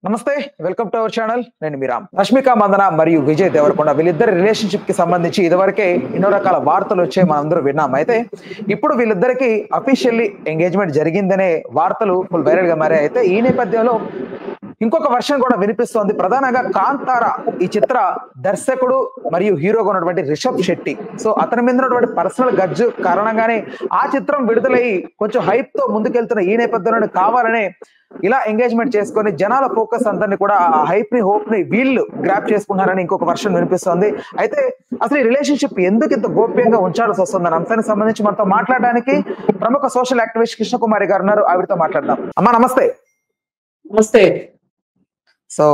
నమస్తే welcome to our channel. నేను మీ రామ్. రష్మిక మందన మరియు విజయ్ దేవరకొండ వీళ్ళిద్దరి రిలేషన్షిప్ కి సంబంధించి ఇదివరకే ఎన్నో రకాల వార్తలు వచ్చాయి, మనందరూ విన్నాం. అయితే ఇప్పుడు వీళ్ళిద్దరికి అఫీషియల్లీ ఎంగేజ్మెంట్ జరిగిందనే వార్తలు ఫుల్ వైరల్ గా మారాయి. అయితే ఈ నేపథ్యంలో ఇంకొక వర్షన్ కూడా వినిపిస్తోంది. ప్రధానంగా కాంతార ఈ చిత్ర దర్శకుడు మరియు హీరోగా ఉన్నటువంటి రిషబ్ శెట్టి, సో అతని మీద ఉన్నటువంటి పర్సనల్ గడ్జు కారణంగానే ఆ చిత్రం విడుదలయ్యి కొంచెం హైప్ తో ముందుకెళ్తున్న ఈ నేపథ్యంలో కావాలనే ఇలా ఎంగేజ్మెంట్ చేసుకొని జనాల ఫోకస్ అందరినీ కూడా ఆ హైప్ ని హోప్ ని వీళ్ళు గ్రాప్ చేసుకున్నారని ఇంకొక వర్షన్ వినిపిస్తోంది. అయితే అసలు ఈ రిలేషన్షిప్ ఎందుకు ఇంత గోప్యంగా ఉంచాల్సి వస్తుందని అంశానికి సంబంధించి మనతో మాట్లాడడానికి ప్రముఖ సోషల్ యాక్టివిస్ట్ కృష్ణకుమారి గారు ఉన్నారు. ఆవిడతో మాట్లాడదాం. అమ్మా నమస్తే. నమస్తే. సో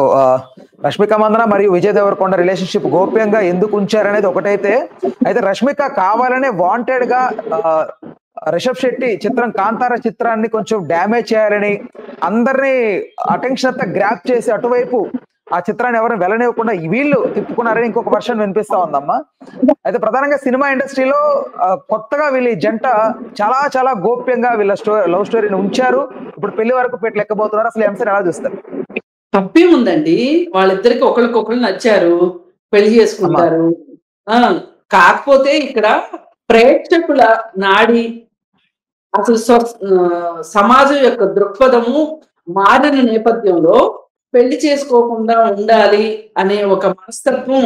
రష్మిక మందన మరియు విజయ్ దేవరకొండ రిలేషన్షిప్ గోప్యంగా ఎందుకు ఉంచారనేది ఒకటైతే, అయితే రష్మిక కావాలనే వాంటెడ్ గా రిషబ్ శెట్టి చిత్రం కాంతార చిత్రాన్ని కొంచెం డ్యామేజ్ చేయాలని అందరినీ అటెన్షన్ అంతా గ్రాప్ చేసి అటువైపు ఆ చిత్రాన్ని ఎవరిని వెళ్ళనివ్వకుండా వీళ్ళు తిప్పుకున్నారని ఇంకొక వర్షన్ వినిపిస్తా ఉందమ్మా. అయితే ప్రధానంగా సినిమా ఇండస్ట్రీలో కొత్తగా వీళ్ళ జంట చాలా చాలా గోప్యంగా వీళ్ళ లవ్ స్టోరీని ఉంచారు. ఇప్పుడు పెళ్లి వరకు పెట్టి లెక్కబోతున్నారు. అసలు అంశాన్ని ఎలా చూస్తారు? తప్పేముందండి, వాళ్ళిద్దరికి ఒకరికొకరు నచ్చారు, పెళ్లి చేసుకుంటారు. కాకపోతే ఇక్కడ ప్రేక్షకుల నాడి, అసలు సమాజం యొక్క దృక్పథము మారిన నేపథ్యంలో పెళ్లి చేసుకోకుండా ఉండాలి అనే ఒక మనస్తత్వం,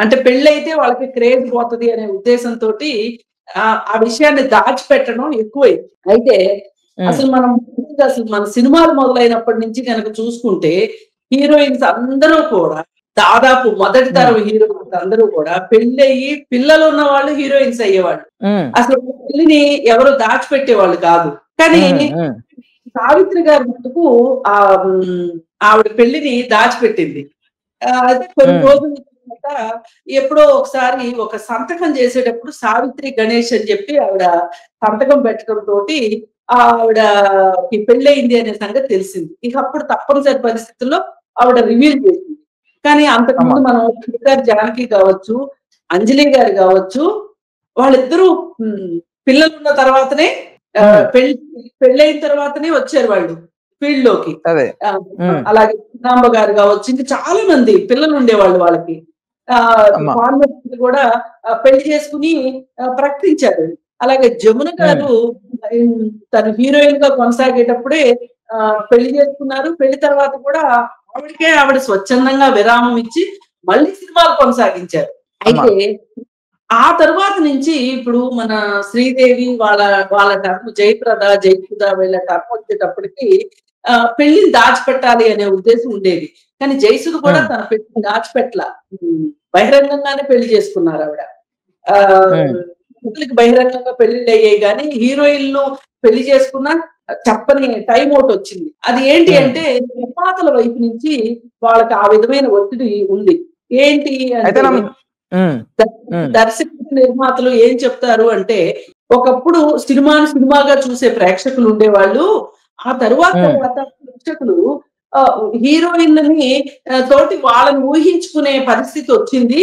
అంటే పెళ్లి అయితే వాళ్ళకి క్రేజ్ పోతుంది అనే ఉద్దేశంతో ఆ విషయాన్ని దాచిపెట్టడం ఎక్కువైంది. అయితే అసలు మన సినిమాలు మొదలైనప్పటి నుంచి కనుక చూసుకుంటే హీరోయిన్స్ అందరూ కూడా, దాదాపు మొదటి తరం హీరోయిన్స్ అందరూ కూడా పెళ్లి అయ్యి పిల్లలు ఉన్న వాళ్ళు హీరోయిన్స్ అయ్యేవాళ్ళు. అసలు పెళ్లిని ఎవరు దాచిపెట్టేవాళ్ళు కాదు. కానీ సావిత్రి గారి మటుకు ఆవిడ పెళ్లిని దాచిపెట్టింది. అయితే కొన్ని రోజుల తర్వాత ఎప్పుడో ఒకసారి ఒక సంతకం చేసేటప్పుడు సావిత్రి గణేష్ అని చెప్పి ఆవిడ సంతకం పెట్టడం తోటి ఆవిడకి పెళ్ళయింది అనే సంగతి తెలిసింది. ఇక అప్పుడు తప్పనిసరి పరిస్థితుల్లో ఆవిడ రివీల్ చేసింది. కానీ అంతకుముందు మనం గారు జానకి కావచ్చు, అంజలి గారు కావచ్చు, వాళ్ళిద్దరూ పిల్లలు ఉన్న తర్వాతనే పెళ్ళైన తర్వాతనే వచ్చారు వాళ్ళు ఫీల్డ్ లోకి. అలాగే నాంబ గారు కావచ్చు, ఇంకా చాలా మంది పిల్లలు ఉండేవాళ్ళు వాళ్ళకి. కూడా పెళ్లి చేసుకుని ప్రకటించారు. అలాగే జమున గారు తను హీరోయిన్ గా కొనసాగేటప్పుడే పెళ్లి చేసుకున్నారు. పెళ్లి తర్వాత కూడా ఆవిడ స్వచ్ఛందంగా విరామం ఇచ్చి మళ్ళీ సినిమాలు కొనసాగించారు. అయితే ఆ తర్వాత నుంచి ఇప్పుడు మన శ్రీదేవి వాళ్ళ టర్మ్, జయప్రద వీళ్ళ టర్మ్ వచ్చేటప్పటికి పెళ్లిని దాచిపెట్టాలి అనే ఉద్దేశం ఉండేది. కానీ జయసుధ కూడా తన పెళ్లిని దాచిపెట్ల, బహిరంగంగానే పెళ్లి చేసుకున్నారు ఆవిడ. బహిరంగంగా పెళ్లిళ్ళు అయ్యాయి, కానీ హీరోయిన్లు పెళ్లి చేసుకున్న చెప్పని టైం ఒకటి వచ్చింది. అది ఏంటి అంటే నిర్మాతల వైపు నుంచి వాళ్ళకి ఆ విధమైన ఒత్తిడి ఉంది. ఏంటి అంటే దర్శకులు, నిర్మాతలు ఏం చెప్తారు అంటే, ఒకప్పుడు సినిమాగా చూసే ప్రేక్షకులు ఉండేవాళ్ళు. ఆ తరువాత ప్రేక్షకులు హీరోయిన్లని తోటి వాళ్ళని ఊహించుకునే పరిస్థితి వచ్చింది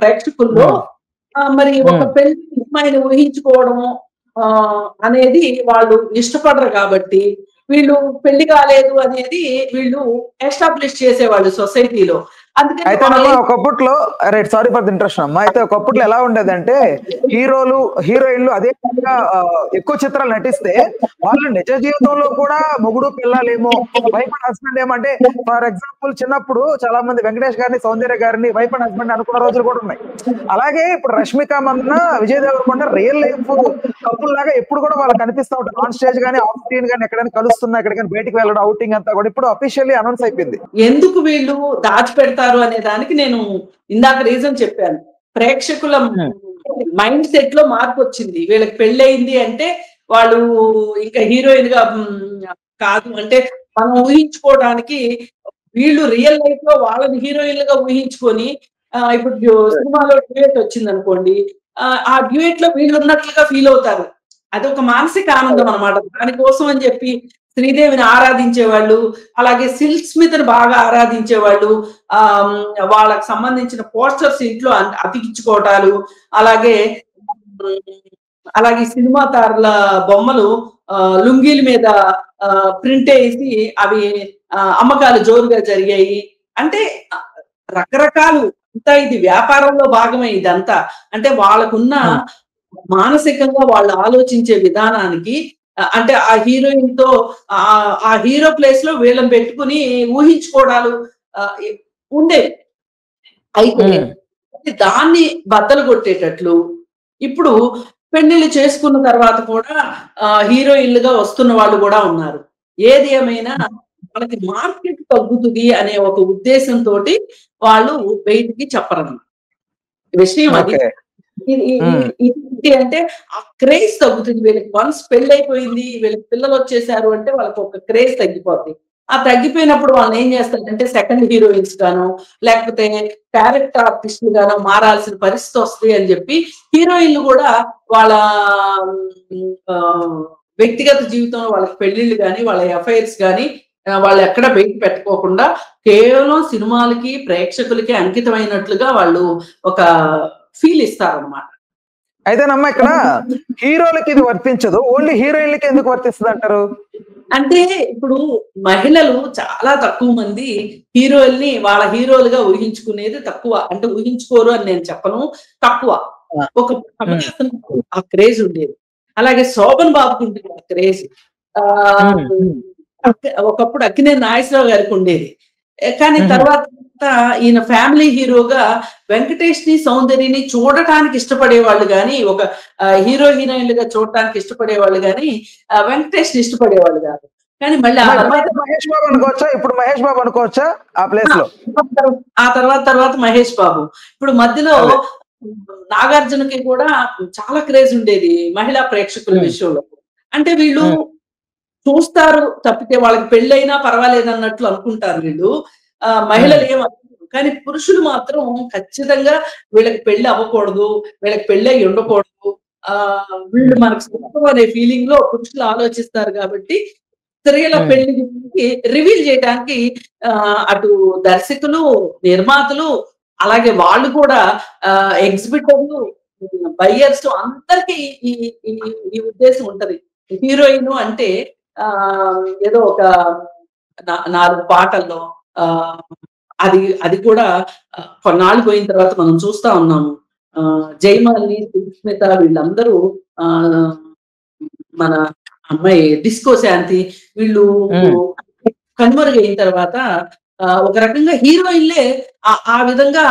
ప్రేక్షకుల్లో. మరి ఒక పెళ్లి అమ్మాయిని ఊహించుకోవడము అనేది వాళ్ళు ఇష్టపడరు. కాబట్టి వీళ్ళు పెళ్లి కాలేదు అనేది వీళ్ళు ఎస్టాబ్లిష్ చేసేవాళ్ళు సొసైటీలో. అయితే ఒకప్పట్లో, రైట్, సారీ ఫర్ ది ఇంట్రషన్ అమ్మా. అయితే ఒకప్పట్లో ఎలా ఉండేదంటే, హీరోయిన్లు అదే ఎక్కువ చిత్రాలు నటిస్తే వాళ్ళు నిజ జీవితంలో కూడా మొగుడు పిల్లలేమో, వైఫ్ అండ్ హస్బెండ్ ఏమంటే, ఫర్ ఎగ్జాంపుల్ చిన్నప్పుడు చాలా మంది వెంకటేష్ గారిని, సౌందర్య గారిని వైఫ్ అండ్ హస్బెండ్ అనుకున్న రోజులు కూడా ఉన్నాయి. అలాగే ఇప్పుడు Rashmika Mandanna, Vijay Deverakonda real life couple లాగా ఎప్పుడు కూడా వాళ్ళు కనిపిస్తూ ఉంటారు. ఆన్ స్టేజ్ గానీ, ఆఫ్ స్క్రీన్ గానీ, ఎక్కడైనా కలుస్తున్నా, ఎక్కడికైనా బయటికి వెళ్ళడం, అవుటింగ్ అంతా కూడా ఇప్పుడు అఫీషియల్లీ అనౌన్స్ అయిపోయింది. ఎందుకు వీళ్ళు దాచిపెడతారు అనే దానికి నేను ఇందాక రీజన్ చెప్పాను. ప్రేక్షకుల మైండ్ సెట్ లో మార్పు వచ్చింది. వీళ్ళకి పెళ్ళయింది అంటే వాళ్ళు ఇంకా హీరోయిన్ గా కాదు అంటే మనం ఊహించుకోవడానికి, వీళ్ళు రియల్ లైఫ్ లో వాళ్ళని హీరోయిన్లుగా ఊహించుకొని, ఇప్పుడు సినిమాలో డ్యూయట్ వచ్చింది అనుకోండి, ఆ డ్యూయట్ లో వీళ్ళు ఉన్నట్లుగా ఫీల్ అవుతారు. అదొక మానసిక ఆనందం అనమాట. దానికోసం అని చెప్పి శ్రీదేవిని ఆరాధించేవాళ్ళు, అలాగే సిల్క్ స్మిత్ ని బాగా ఆరాధించేవాళ్ళు, వాళ్ళకి సంబంధించిన పోస్టర్స్ ఇంట్లో అతికించుకోవటాలు, అలాగే సినిమా తారల బొమ్మలు లుంగీల మీద ప్రింట్ వేసి అవి అమ్మకాలు జోరుగా జరిగాయి. అంటే రకరకాలు అంతా ఇది వ్యాపారంలో భాగమే ఇదంతా. అంటే వాళ్ళకున్న మానసికంగా వాళ్ళు ఆలోచించే విధానానికి అంటే ఆ హీరోయిన్ తో ఆ హీరో ప్లేస్ లో వీళ్ళని పెట్టుకుని ఊహించుకోవడాలు ఉండేవి. అయితే దాన్ని బద్దలు కొట్టేటట్లు ఇప్పుడు పెళ్లిళ్ళు చేసుకున్న తర్వాత కూడా హీరోయిన్లుగా వస్తున్న వాళ్ళు కూడా ఉన్నారు. ఏది ఏమైనా వాళ్ళకి మార్కెట్ తగ్గుతుంది అనే ఒక ఉద్దేశంతో వాళ్ళు బయటికి చెప్పరన్నమాట. విషయం అది. ఏంటి అంటే ఆ క్రేజ్ తగ్గుతుంది. వీళ్ళకి వన్స్ పెళ్ళైపోయింది, వీళ్ళకి పిల్లలు వచ్చేసారు అంటే వాళ్ళకి ఒక క్రేజ్ తగ్గిపోద్ది. ఆ తగ్గిపోయినప్పుడు వాళ్ళు ఏం చేస్తారంటే సెకండ్ హీరోయిన్స్ గానో లేకపోతే క్యారెక్టర్ ఆర్టిస్టులు గానో మారాల్సిన పరిస్థితి వస్తుంది అని చెప్పి హీరోయిన్లు కూడా వాళ్ళ వ్యక్తిగత జీవితంలో వాళ్ళకి పెళ్లిళ్ళు కానీ వాళ్ళ ఎఫ్ఐఆర్స్ కానీ వాళ్ళు ఎక్కడ బయట పెట్టుకోకుండా కేవలం సినిమాలకి ప్రేక్షకులకి అంకితమైనట్లుగా వాళ్ళు ఒక ఫీల్ ఇస్తారన్నమాట. అయితేనమ్మా ఇక్కడ హీరోలకి ఇది వర్తించదు, ఓన్లీ హీరోయిన్లకి ఎందుకు వర్తిస్తుంది అంటారు? అంటే ఇప్పుడు మహిళలు చాలా తక్కువ మంది హీరోల్ని వాళ్ళ హీరోలుగా ఊహించుకునేది తక్కువ. అంటే ఊహించుకోరు అని నేను చెప్పను, తక్కువ. ఒక ఆ క్రేజ్ ఉండేది. అలాగే శోభన్ బాబుకి ఉండేది ఆ క్రేజ్. ఒకప్పుడు అక్కినేని నాగేశ్వరరావు గారికి ఉండేది. కానీ తర్వాత ఈయన ఫ్యామిలీ హీరోగా వెంకటేష్ ని సౌందర్యని చూడటానికి ఇష్టపడేవాళ్ళు గాని, ఒక హీరో హీరోయిన్లుగా చూడటానికి ఇష్టపడేవాళ్ళు గాని వెంకటేష్ ని ఇష్టపడేవాళ్ళు కాదు. కానీ మళ్ళీ మహేష్ బాబు అనుకోవచ్చా? ఇప్పుడు మహేష్ బాబు అనుకోవచ్చా ఆ ప్లేస్ లో? ఆ తర్వాత మహేష్ బాబు. ఇప్పుడు మధ్యలో నాగార్జునకి కూడా చాలా క్రేజ్ ఉండేది మహిళా ప్రేక్షకుల విషయంలో. అంటే వీళ్ళు చూస్తారు తప్పితే వాళ్ళకి పెళ్ళైనా పర్వాలేదు అన్నట్లు అనుకుంటారు వీళ్ళు. మహిళలు ఏమనుకుంటారు, కానీ పురుషులు మాత్రం ఖచ్చితంగా వీళ్ళకి పెళ్లి అవ్వకూడదు, వీళ్ళకి పెళ్లి అయి ఉండకూడదు, వీళ్ళు మనకు సుఖం అనే ఫీలింగ్ లో పురుషులు ఆలోచిస్తారు. కాబట్టి స్త్రీల పెళ్లి గురించి రివీల్ చేయడానికి అటు దర్శకులు, నిర్మాతలు, అలాగే వాళ్ళు కూడా ఎగ్జిబిటర్లు, బయ్యర్స్ అందరికీ ఈ ఉద్దేశం ఉంటది. హీరోయిన్ అంటే ఏదో ఒక 4 పాటల్లో అది కూడా కొన్నాళ్ళు పోయిన తర్వాత మనం చూస్తా ఉన్నాము. జయమాలిని, సుస్మిత వీళ్ళందరూ మన అమ్మాయి డిస్కో శాంతి వీళ్ళు కనుమరుగైన తర్వాత ఒక రకంగా హీరోయిన్లే ఆ విధంగా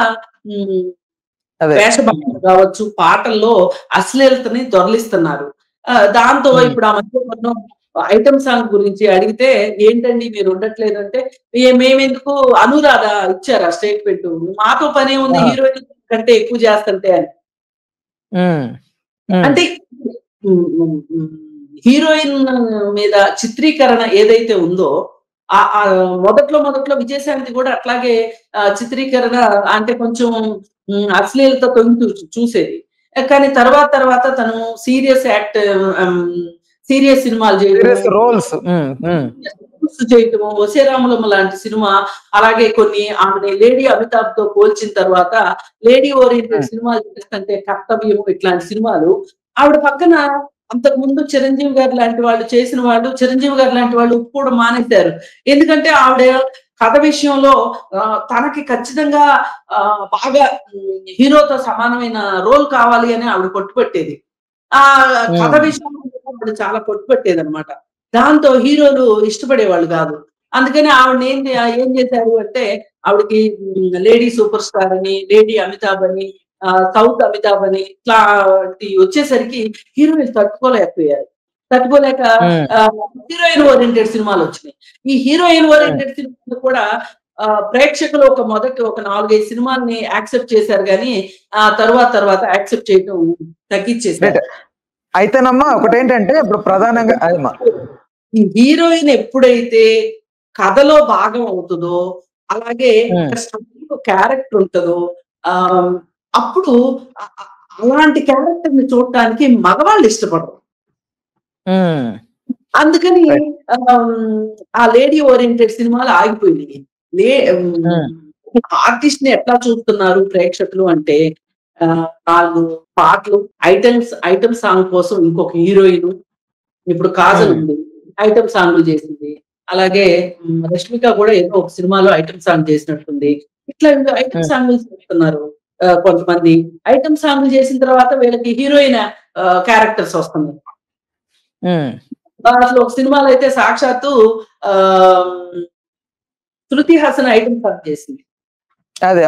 వేషభాషలు కావచ్చు, పాటల్లో అశ్లీలతని దొరలిస్తున్నారు. దాంతో ఇప్పుడు ఆ మధ్య ఐటమ్ సాంగ్ గురించి అడిగితే ఏంటండి మీరు ఉండట్లేదు అంటే, మేమెందుకు అనురాధ ఇచ్చారు ఆ స్టేట్మెంట్, మాతో పనే ఉంది హీరోయిన్ కంటే ఎక్కువ చేస్తుంటే అని. అంటే హీరోయిన్ మీద చిత్రీకరణ ఏదైతే ఉందో మొదట్లో విజయశాంతి కూడా అట్లాగే చిత్రీకరణ అంటే కొంచెం అశ్లీలత తొంగి చూసేది. కానీ తర్వాత తను సీరియస్ సినిమాలు చేయటము, వసేరాములమ్మ లాంటి సినిమా, అలాగే కొన్ని ఆమె లేడీ అమితాబ్ తో పోల్చిన తర్వాత లేడీ ఓరియంటెడ్ సినిమాలు చేస్తుంటే కర్తవ్యం ఇట్లాంటి సినిమాలు ఆవిడ పక్కన అంతకు ముందు చిరంజీవి గారు లాంటి వాళ్ళు చేసిన వాళ్ళు, చిరంజీవి గారు లాంటి వాళ్ళు కూడా మానేశారు. ఎందుకంటే ఆవిడ కథ విషయంలో తనకి ఖచ్చితంగా బాగా హీరోతో సమానమైన రోల్ కావాలి అని ఆవిడ పట్టుపట్టేది. ఆ కథ విషయంలో ఆవిడ చాలా పట్టుపట్టేది అనమాట. దాంతో హీరోలు ఇష్టపడేవాళ్ళు కాదు. అందుకని ఆవిడ ఏం చేశారు అంటే ఆవిడకి లేడీ సూపర్ స్టార్ అని, లేడీ అమితాబ్ అని, సౌత్ అమితాబ్ అని ఇట్లా వచ్చేసరికి హీరోయిన్ తట్టుకోలేక హీరోయిన్ ఓరియంటెడ్ సినిమాలు వచ్చినాయి. ఈ హీరోయిన్ ఓరియంటెడ్ సినిమాలు కూడా ప్రేక్షకులు ఒక 4-5 సినిమాల్ని యాక్సెప్ట్ చేశారు కానీ ఆ తర్వాత యాక్సెప్ట్ చేయడం తగ్గించేసారు. అయితేనమ్మా ఒకటేంటంటే ఇప్పుడు ప్రధానంగా ఈ హీరోయిన్ ఎప్పుడైతే కథలో భాగం అవుతుందో, అలాగే క్యారెక్టర్ ఉంటుందో అప్పుడు అలాంటి క్యారెక్టర్ ని చూడటానికి మగవాళ్ళు ఇష్టపడరు. అందుకని ఆ లేడీ ఓరియంటెడ్ సినిమాలు ఆగిపోయినాయి. ఆర్టిస్ట్ ని ఎట్లా చూస్తున్నారు ప్రేక్షకులు అంటే 4 పాటలు, ఐటమ్ సాంగ్ కోసం ఇంకొక హీరోయిన్, ఇప్పుడు కాజల్ ఉంది, ఐటమ్ సాంగ్లు చేసింది. అలాగే రష్మిక కూడా ఏదో ఒక సినిమాలో ఐటమ్ సాంగ్ చేసినట్టుంది. ఇట్లా ఐటమ్ సాంగ్లు చేస్తున్నారు. కొంతమంది ఐటమ్ సాంగ్లు చేసిన తర్వాత వీళ్ళకి హీరోయిన్ క్యారెక్టర్స్ వస్తున్నాయి. అసలు ఒక సినిమాలో అయితే సాక్షాత్తు ఆ శృతి హాసన్ ఐటమ్ సాంగ్ చేసింది. అదే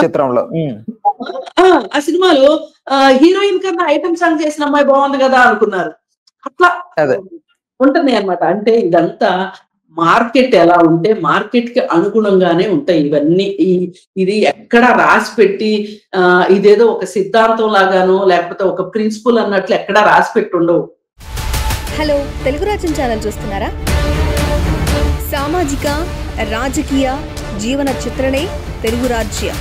చిత్రంలో ఆ సినిమాలో హీరోయిన్ కన్నా ఐటమ్ సాంగ్ చేసిన అమ్మాయి బాగుంది కదా అనుకున్నారు. అట్లా ఉంటున్నాయి అన్నమాట. అంటే ఇదంతా మార్కెట్ ఎలా ఉంటే మార్కెట్ కి అనుగుణంగానే ఉంటాయి ఇవన్నీ. ఇది ఎక్కడ రాసి పెట్టి ఇదేదో ఒక సిద్ధాంతం లాగానో లేకపోతే ఒక ప్రిన్సిపల్ అన్నట్లు ఎక్కడా రాసి పెట్టి ఉండవు. హలో, తెలుగు రాజ్యం ఛానల్ చూస్తున్నారా? సామాజిక రాజకీయ జీవన చిత్రణే తెలుగు రాజ్యం.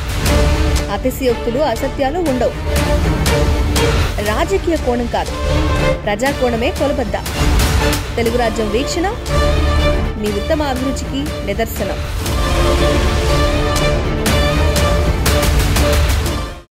అతిశయోక్తులు అసత్యాలు ఉండవు. రాజకీయ కోణం కాదు, ప్రజా కోణమే కొలబద్ద. తెలుగు రాజ్యం వీక్షణ మీ ఉత్తమ అభిరుచికి నిదర్శనం.